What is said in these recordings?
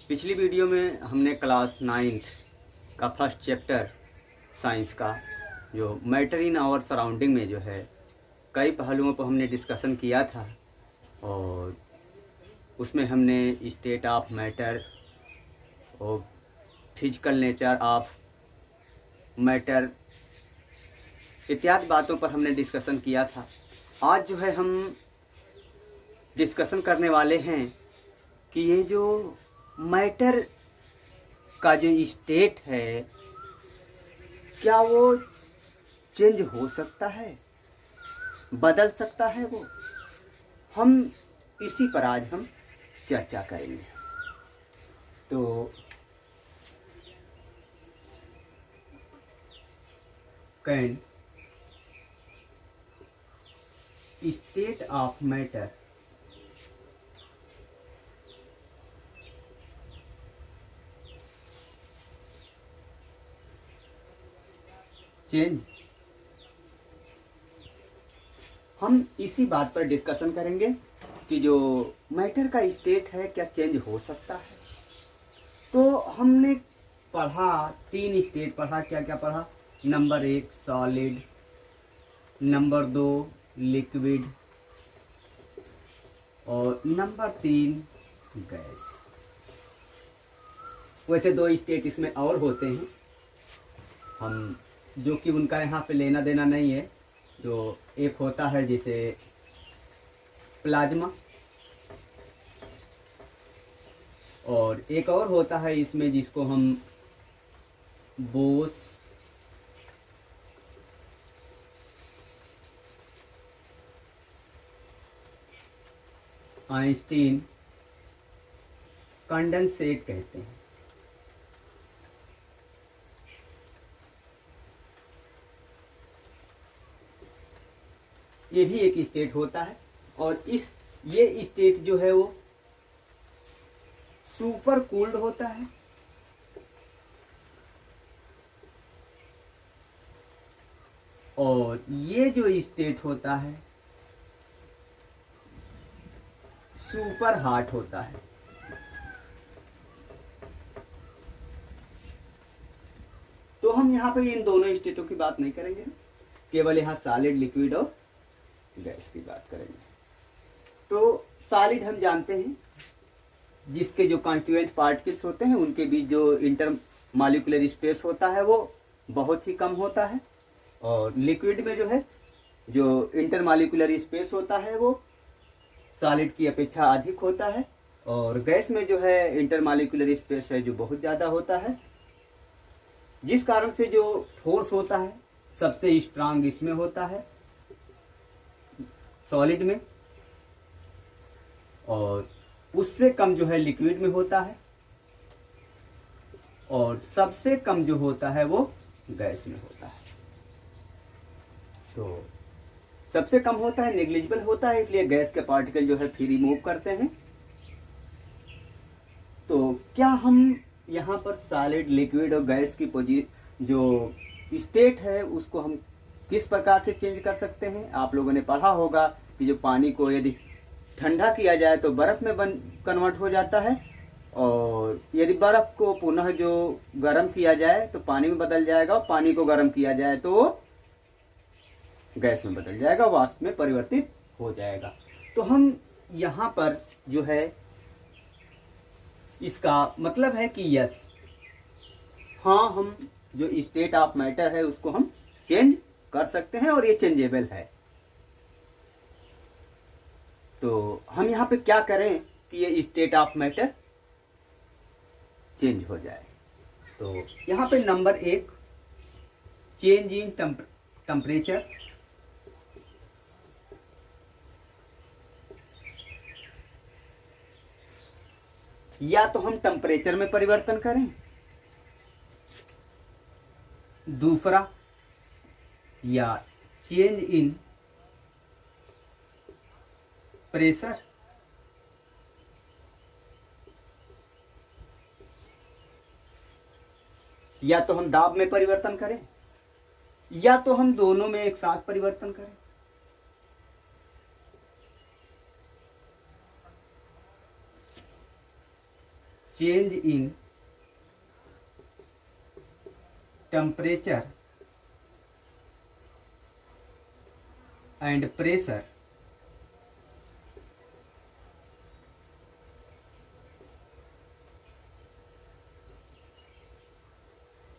पिछली वीडियो में हमने क्लास 9th का फर्स्ट चैप्टर साइंस का जो मैटर इन आवर सराउंडिंग में जो है कई पहलुओं पर हमने डिस्कशन किया था। और उसमें हमने स्टेट ऑफ मैटर और फिजिकल नेचर ऑफ मैटर इत्यादि बातों पर हमने डिस्कशन किया था। आज जो है हम डिस्कशन करने वाले हैं कि ये जो मैटर का जो स्टेट है क्या वो चेंज हो सकता है, बदल सकता है वो। हम इसी पर आज हम चर्चा करेंगे। तो can state of matter change. हम इसी बात पर डिस्कशन करेंगे कि जो मैटर का स्टेट है क्या चेंज हो सकता है। तो हमने पढ़ा, 3 स्टेट पढ़ा। क्या क्या पढ़ा? नंबर 1 सॉलिड, नंबर 2 लिक्विड और नंबर 3 गैस। वैसे 2 स्टेट इसमें और होते हैं, हम जो कि उनका यहाँ पे लेना देना नहीं है। जो एक होता है जैसे प्लाज्मा, और एक और होता है इसमें जिसको हम बोस आइंस्टीन कंडेंसेट कहते हैं। ये भी एक स्टेट होता है, और ये स्टेट जो है वो सुपर कूल्ड होता है। और ये जो स्टेट होता है सुपर हॉट होता है। तो हम यहाँ पे इन दोनों स्टेटों की बात नहीं करेंगे, केवल यहाँ सॉलिड, लिक्विड और गैस की बात करेंगे। तो सॉलिड हम जानते हैं, जिसके जो कॉन्स्टिट्यूएंट पार्टिकल्स होते हैं उनके बीच जो इंटर मॉलिक्यूलर स्पेस होता है वो बहुत ही कम होता है। और लिक्विड में जो है जो इंटर मॉलिक्यूलर स्पेस होता है वो सॉलिड की अपेक्षा अधिक होता है। और गैस में जो है इंटर मॉलिक्यूलर स्पेस है जो बहुत ज़्यादा होता है, जिस कारण से जो फोर्स होता है सबसे स्ट्रांग इसमें होता है सॉलिड में, और उससे कम जो है लिक्विड में होता है, और सबसे कम जो होता है वो गैस में होता है। तो सबसे कम होता है, नेग्लिजिबल होता है, इसलिए गैस के पार्टिकल जो है फ्री मूव करते हैं। तो क्या हम यहाँ पर सॉलिड, लिक्विड और गैस की जो स्टेट है उसको हम किस प्रकार से चेंज कर सकते हैं? आप लोगों ने पढ़ा होगा कि जो पानी को यदि ठंडा किया जाए तो बर्फ़ में कन्वर्ट हो जाता है, और यदि बर्फ़ को पुनः जो गर्म किया जाए तो पानी में बदल जाएगा, और पानी को गर्म किया जाए तो गैस में बदल जाएगा, वाष्प में परिवर्तित हो जाएगा। तो हम यहाँ पर जो है इसका मतलब है कि यस, हाँ, हम जो स्टेट ऑफ मैटर है उसको हम चेंज कर सकते हैं और ये चेंजेबल है। तो हम यहाँ पे क्या करें कि ये स्टेट ऑफ मैटर चेंज हो जाए। तो यहाँ पे नंबर 1 चेंज इन टेम्परेचर। या तो हम टेम्परेचर में परिवर्तन करें, दूसरा या चेंज इन प्रेशर, या तो हम दाब में परिवर्तन करें, या तो हम दोनों में एक साथ परिवर्तन करें। Change in temperature and pressure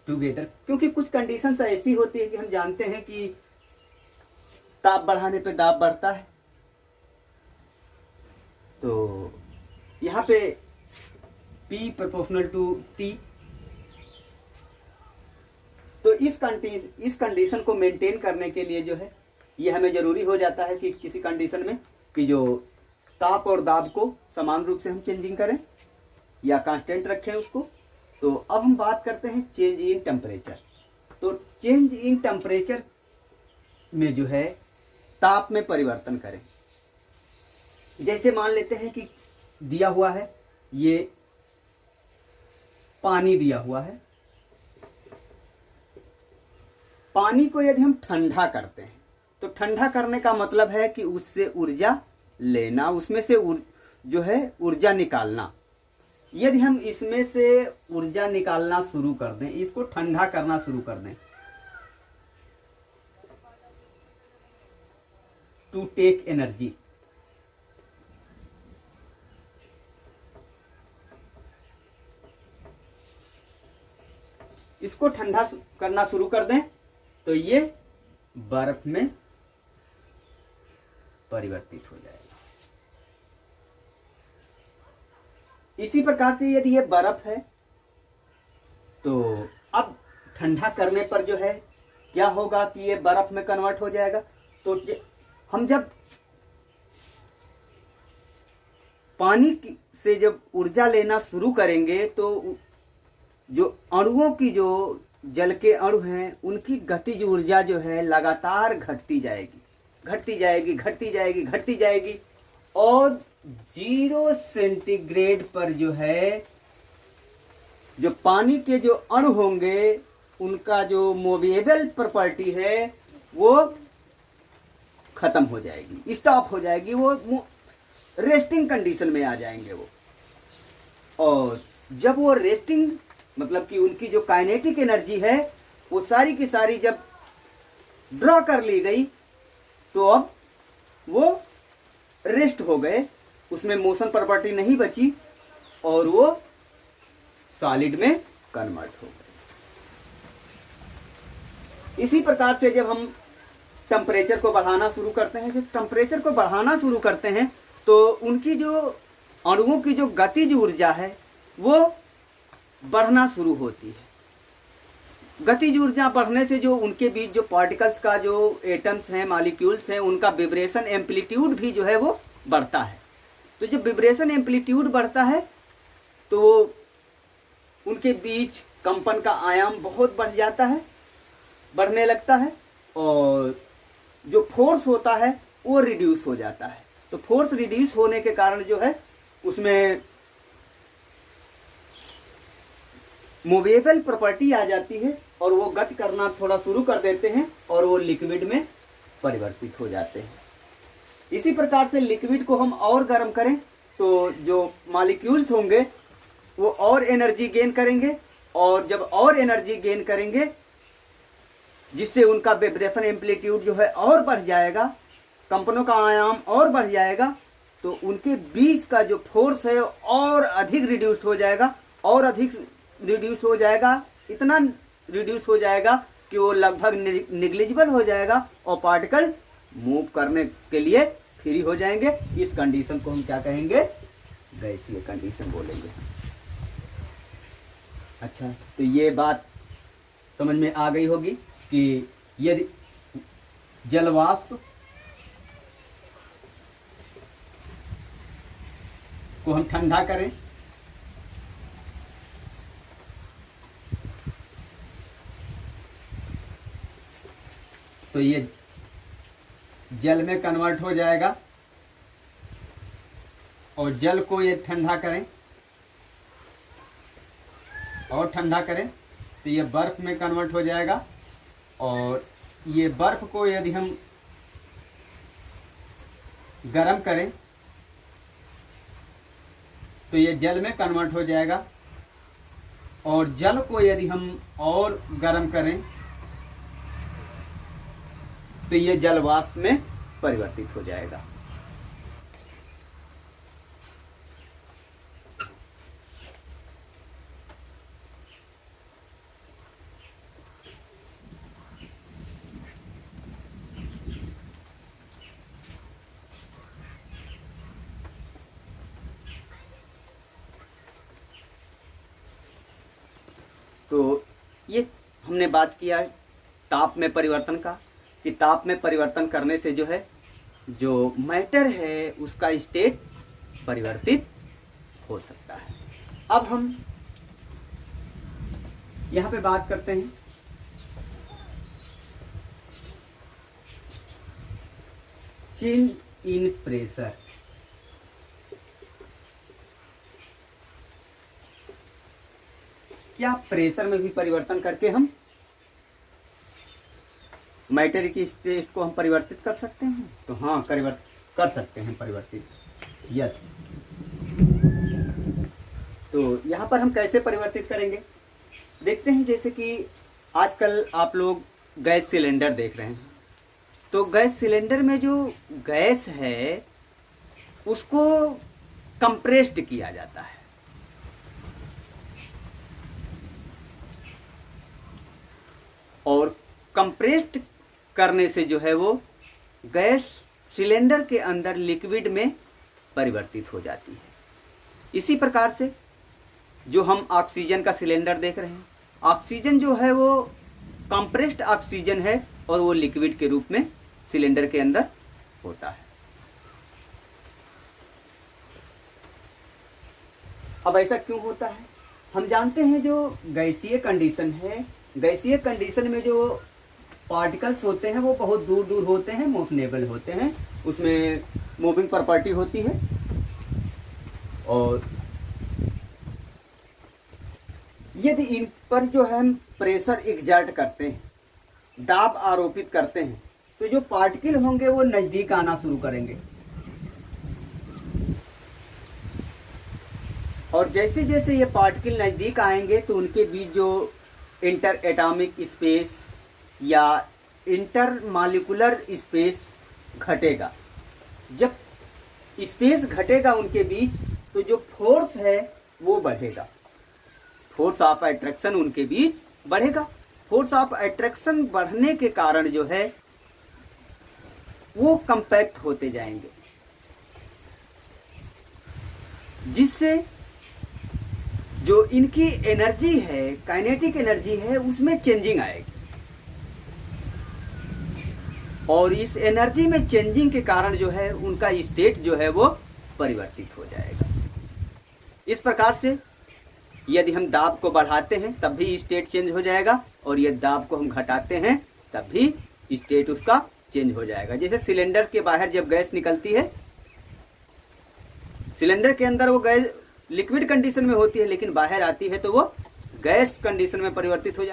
together. क्योंकि कुछ कंडीशंस ऐसी होती है कि हम जानते हैं कि ताप बढ़ाने पे दाब बढ़ता है, तो यहाँ पे P प्रोपोर्शनल टू T। तो इस कंडीशन को मेंटेन करने के लिए जो है ये हमें जरूरी हो जाता है कि किसी कंडीशन में कि जो ताप और दाब को समान रूप से हम चेंजिंग करें या कांस्टेंट रखें उसको। तो अब हम बात करते हैं चेंज इन टेम्परेचर। तो चेंज इन टेम्परेचर में जो है ताप में परिवर्तन करें। जैसे मान लेते हैं कि दिया हुआ है, ये पानी दिया हुआ है। पानी को यदि हम ठंडा करते हैं तो ठंडा करने का मतलब है कि उससे ऊर्जा लेना, उसमें से जो है ऊर्जा निकालना। यदि हम इसमें से ऊर्जा निकालना शुरू कर दें, इसको ठंडा करना शुरू कर दें, टू टेक एनर्जी, इसको ठंडा करना शुरू कर दें तो ये बर्फ में परिवर्तित हो जाएगा। इसी प्रकार से यदि ये बर्फ है तो अब ठंडा करने पर जो है क्या होगा कि ये बर्फ में कन्वर्ट हो जाएगा। तो हम जब पानी से जब ऊर्जा लेना शुरू करेंगे तो जो अणुओं की, जो जल के अणु हैं, उनकी गतिज ऊर्जा जो है लगातार घटती जाएगी, घटती जाएगी, घटती जाएगी, घटती जाएगी। और 0 सेंटीग्रेड पर जो है जो पानी के जो अणु होंगे उनका जो मूवेबल प्रॉपर्टी है वो खत्म हो जाएगी, स्टॉप हो जाएगी, वो रेस्टिंग कंडीशन में आ जाएंगे वो। और जब वो रेस्टिंग मतलब कि उनकी जो काइनेटिक एनर्जी है वो सारी की सारी जब ड्रॉ कर ली गई तो अब वो रेस्ट हो गए, उसमें मोशन प्रॉपर्टी नहीं बची और वो सॉलिड में कन्वर्ट हो गए। इसी प्रकार से जब हम टेम्परेचर को बढ़ाना शुरू करते हैं, जब टेम्परेचर को बढ़ाना शुरू करते हैं तो उनकी जो अणुओं की जो गतिज ऊर्जा है वो बढ़ना शुरू होती है। गतिज ऊर्जा बढ़ने से जो उनके बीच जो पार्टिकल्स का जो एटम्स हैं, मॉलिक्यूल्स हैं, उनका विब्रेशन एम्पलीट्यूड भी जो है वो बढ़ता है। तो जब विब्रेशन एम्पलीट्यूड बढ़ता है तो उनके बीच कंपन का आयाम बहुत बढ़ जाता है, बढ़ने लगता है, और जो फोर्स होता है वो रिड्यूस हो जाता है। तो फोर्स रिड्यूस होने के कारण जो है उसमें मूवेबल प्रॉपर्टी आ जाती है और वो गति करना थोड़ा शुरू कर देते हैं और वो लिक्विड में परिवर्तित हो जाते हैं। इसी प्रकार से लिक्विड को हम और गर्म करें तो जो मॉलिक्यूल्स होंगे वो और एनर्जी गेन करेंगे, और जब और एनर्जी गेन करेंगे जिससे उनका वाइब्रेशन एम्पलीट्यूड जो है और बढ़ जाएगा, कंपनों का आयाम और बढ़ जाएगा, तो उनके बीच का जो फोर्स है और अधिक रिड्यूस हो जाएगा, और अधिक रिड्यूस हो जाएगा, इतना रिड्यूस हो जाएगा कि वो लगभग निग्लिजिबल हो जाएगा और पार्टिकल मूव करने के लिए फ्री हो जाएंगे। इस कंडीशन को हम क्या कहेंगे? गैसीय कंडीशन बोलेंगे। अच्छा, तो ये बात समझ में आ गई होगी कि यदि जलवाष्प को हम ठंडा करें तो ये जल में कन्वर्ट हो जाएगा, और जल को ये ठंडा करें और ठंडा करें तो ये बर्फ में कन्वर्ट हो जाएगा, और ये बर्फ को यदि हम गर्म करें तो ये जल में कन्वर्ट हो जाएगा, और जल को यदि हम और गर्म करें तो ये जल वाष्प में परिवर्तित हो जाएगा। तो ये हमने बात किया ताप में परिवर्तन का, कि ताप में परिवर्तन करने से जो है जो मैटर है उसका स्टेट परिवर्तित हो सकता है। अब हम यहाँ पे बात करते हैं चेंज इन प्रेशर। क्या प्रेशर में भी परिवर्तन करके हम मैटर की स्टेट को हम परिवर्तित कर सकते हैं? तो हाँ, कर सकते हैं परिवर्तित, यस। तो यहाँ पर हम कैसे परिवर्तित करेंगे देखते हैं। जैसे कि आजकल आप लोग गैस सिलेंडर देख रहे हैं, तो गैस सिलेंडर में जो गैस है उसको कंप्रेस्ड किया जाता है, और कंप्रेस्ड करने से जो है वो गैस सिलेंडर के अंदर लिक्विड में परिवर्तित हो जाती है। इसी प्रकार से जो हम ऑक्सीजन का सिलेंडर देख रहे हैं, ऑक्सीजन जो है वो कंप्रेस्ड ऑक्सीजन है और वो लिक्विड के रूप में सिलेंडर के अंदर होता है। अब ऐसा क्यों होता है? हम जानते हैं जो गैसीय कंडीशन है, गैसीय कंडीशन में जो पार्टिकल्स होते हैं वो बहुत दूर दूर होते हैं, मूवनेबल होते हैं, उसमें मूविंग प्रॉपर्टी होती है, और यदि इन पर जो है हम प्रेशर एग्जर्ट करते हैं, दाब आरोपित करते हैं, तो जो पार्टिकल होंगे वो नजदीक आना शुरू करेंगे, और जैसे जैसे ये पार्टिकल नजदीक आएंगे तो उनके बीच जो इंटर एटॉमिक स्पेस या इंटर मॉलिक्यूलर स्पेस घटेगा। जब स्पेस घटेगा उनके बीच तो जो फोर्स है वो बढ़ेगा, फोर्स ऑफ अट्रैक्शन उनके बीच बढ़ेगा। फोर्स ऑफ अट्रैक्शन बढ़ने के कारण जो है वो कंपैक्ट होते जाएंगे, जिससे जो इनकी एनर्जी है, काइनेटिक एनर्जी है, उसमें चेंजिंग आएगी, और इस एनर्जी में चेंजिंग के कारण जो है उनका स्टेट जो है वो परिवर्तित हो जाएगा। इस प्रकार से यदि हम दाब को बढ़ाते हैं तब भी स्टेट चेंज हो जाएगा, और यदि दाब को हम घटाते हैं तब भी स्टेट उसका चेंज हो जाएगा। जैसे सिलेंडर के बाहर जब गैस निकलती है, सिलेंडर के अंदर वो गैस लिक्विड कंडीशन में होती है, लेकिन बाहर आती है तो वो गैस कंडीशन में परिवर्तित हो जाती है।